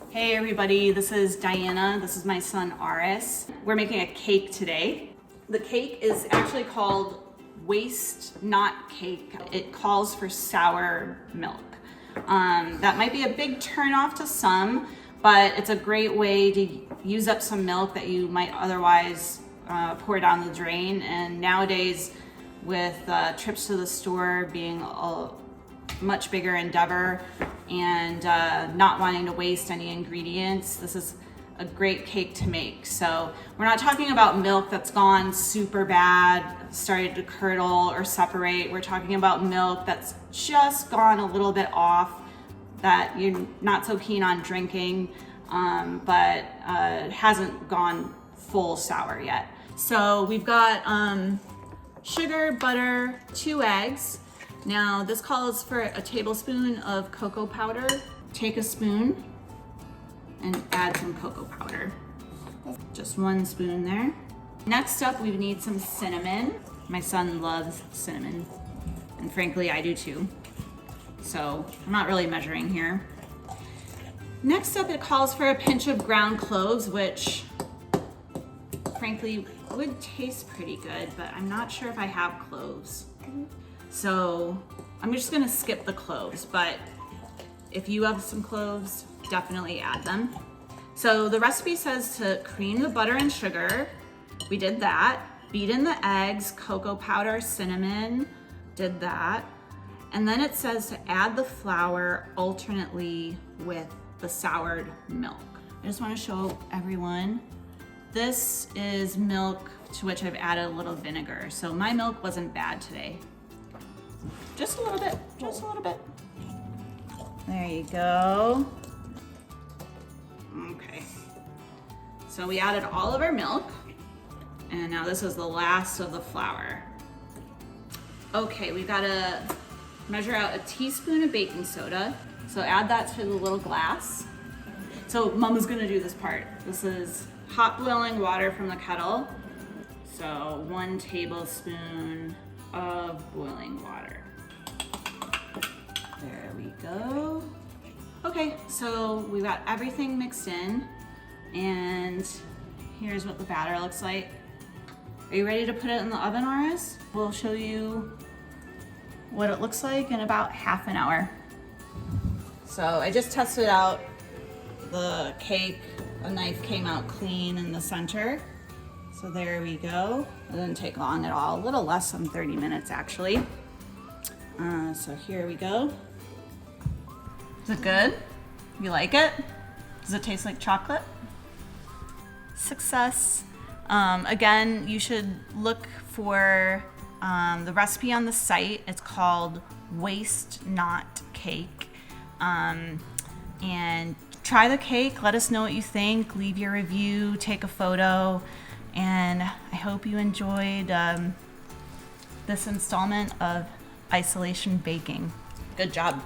Hey everybody, this is Diana. This is my son Aris. We're making a cake today. The cake is actually called waste not cake. It calls for sour milk. That might be a big turnoff to some, but it's a great way to use up some milk that you might otherwise pour down the drain. And nowadays, with trips to the store being a much bigger endeavor and not wanting to waste any ingredients, this is a great cake to make. So we're not talking about milk that's gone super bad, started to curdle or separate. We're talking about milk that's just gone a little bit off, that you're not so keen on drinking, but hasn't gone full sour yet. So we've got sugar, butter, 2 eggs. Now this calls for a tablespoon of cocoa powder. Take a spoon and add some cocoa powder. Just 1 spoon there. Next up, we need some cinnamon. My son loves cinnamon, and frankly, I do too. So I'm not really measuring here. Next up, it calls for a pinch of ground cloves, which frankly would taste pretty good, but I'm not sure if I have cloves. So I'm just gonna skip the cloves, but if you have some cloves, definitely add them. So the recipe says to cream the butter and sugar. We did that. Beat in the eggs, cocoa powder, cinnamon, did that. And then it says to add the flour alternately with the soured milk. I just wanna show everyone, this is milk to which I've added a little vinegar. So my milk wasn't bad today. Just a little bit, just a little bit. There you go. Okay. So we added all of our milk, and now this is the last of the flour. Okay, we've got to measure out a teaspoon of baking soda. So add that to the little glass. So Mama's gonna do this part. This is hot boiling water from the kettle. So 1 tablespoon of boiling water. There we go. Okay, so we've got everything mixed in, and here's what the batter looks like. Are you ready to put it in the oven, Aris? We'll show you what it looks like in about half an hour. So I just tested out the cake. A knife came out clean in the center. So there we go. It didn't take long at all, a little less than 30 minutes actually. So here we go. Is it good? You like it? Does it taste like chocolate? Success. Again, you should look for the recipe on the site. It's called Waste Not Cake. And try the cake, let us know what you think, leave your review, take a photo, and I hope you enjoyed this installment of Isolation Baking. Good job.